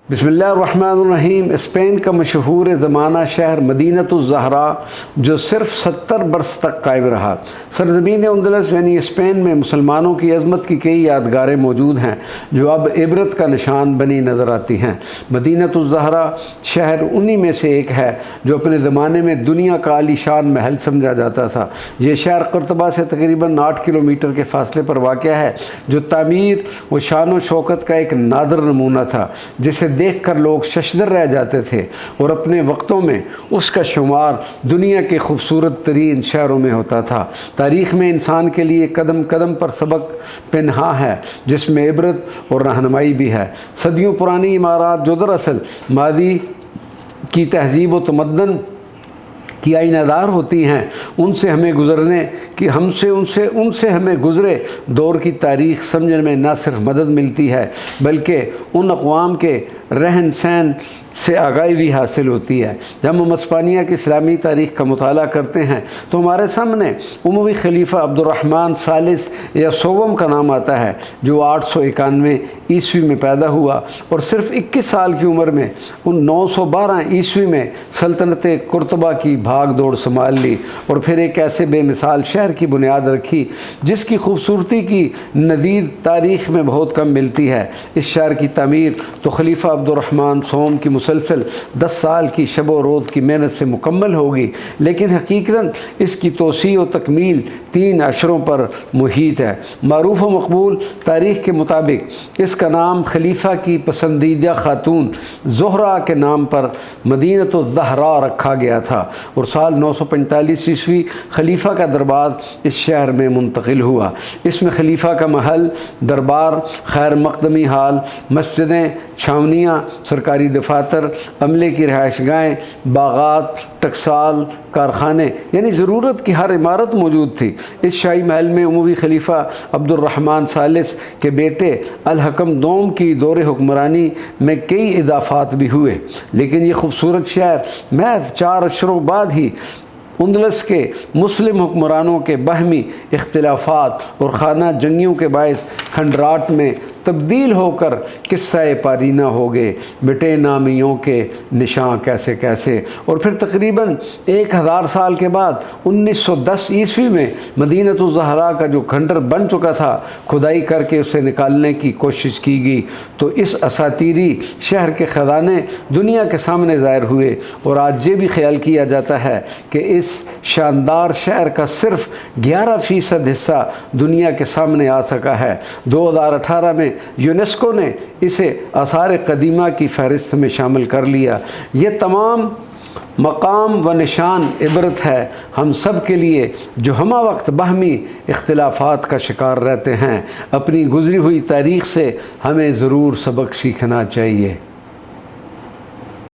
बिस्मिल्लाहिर्रहमानिर्रहीम। स्पेन का मशहूर ज़माना शहर मदीनतुज़्ज़हरा जो सिर्फ 70 बरस तक कायम रहा। सरज़मीन अंदलस यानी स्पेन में मुसलमानों की अज़मत की कई यादगारें मौजूद हैं जो अब इबरत का निशान बनी नज़र आती हैं। मदीनतुज़्ज़हरा शहर उन्हीं में से एक है जो अपने ज़माने में दुनिया का आलीशान महल समझा जाता था। ये शहर कुर्तबा से तकरीबन 8 किलोमीटर के फासले पर वाक़ है, जो तामीर व शान व शौकत का एक नादर नमूना था जिसे देख कर लोग शशदर रह जाते थे और अपने वक्तों में उसका शुमार दुनिया के खूबसूरत तरीन शहरों में होता था। तारीख़ में इंसान के लिए कदम कदम पर सबक पिन्हा है जिसमें इबरत और रहनुमाई भी है। सदियों पुरानी इमारत जो दरअसल मादी की तहज़ीब व तमद्दन की आइनादार होती हैं, उनसे हमें गुज़रने कि उनसे हमें गुज़रे दौर की तारीख़ समझने में न सिर्फ मदद मिलती है बल्कि उन अक़वाम के रहन सहन से आगाही भी हासिल होती है। जब हम स्पेनिया की इस्लामी तारीख़ का मुताला करते हैं तो हमारे सामने उमवी खलीफा अब्दुर्रहमान सालिस या सोवम का नाम आता है, जो 891 ईस्वी में पैदा हुआ और सिर्फ 21 साल की उम्र में 912 ईस्वी में सल्तनत कुर्तबा की भाग दौड़ संभाल ली और फिर एक ऐसे बेमिसाल शहर की बुनियाद रखी जिसकी खूबसूरती की नज़ीर तारीख़ में बहुत कम मिलती है। इस शहर की तमीर तो खलीफा अब्दुर्रहमान सोम की मुसलसल 10 साल की शब व रोज़ की मेहनत से मुकम्मल होगी, लेकिन हकीकतन इसकी तोसी व तकमील 3 अशरों पर मुहीत है। मारूफ़ व मकबूल तारीख़ के मुताबिक इसका नाम खलीफा की पसंदीदा खातून ज़ोहरा के नाम पर मदीनतुज़्ज़हरा रखा गया था और साल 945 ईस्वी खलीफा का दरबार इस शहर में मुंतकिल हुआ। इसमें खलीफा का महल, दरबार, खैर मकदमी हाल, मस्जिदें, छावनियाँ, सरकारी दफातर, अमले की रहायशगाहें, बागात, टकसाल, कारखाने यानी ज़रूरत की हर इमारत मौजूद थी। इस शाही महल में उमवी खलीफा अब्दुर्रहमान सालिस के बेटे अल हकम दोम की दौरे हुक्मरानी में कई इजाफात भी हुए, लेकिन ये खूबसूरत शहर महज 4 अशरों बाद ही अंदलस के मुस्लिम हुक्मरानों के बाहमी इख्तिलाफात और खाना जंगियों के बायस खंडराट में तब्दील होकर किस्सा पारीना हो गए। मिटे नामियों के निशान कैसे कैसे। और फिर तकरीबन 1000 साल के बाद 1910 ईस्वी में मदीनतुज़्ज़हरा का जो खंडर बन चुका था, खुदाई करके उसे निकालने की कोशिश की गई तो इस असातीरी शहर के ख़जाने दुनिया के सामने ज़ाहिर हुए और आज ये भी ख्याल किया जाता है कि इस शानदार शहर का सिर्फ 11% हिस्सा दुनिया के सामने आ सका है। 2018 में यूनेस्को ने इसे आसार कदीमा की फहरिस्त में शामिल कर लिया। ये तमाम मकाम व निशान इबरत है हम सब के लिए जो हमा वक्त बाहमी इख्तिलाफात का शिकार रहते हैं। अपनी गुज़री हुई तारीख़ से हमें ज़रूर सबक सीखना चाहिए।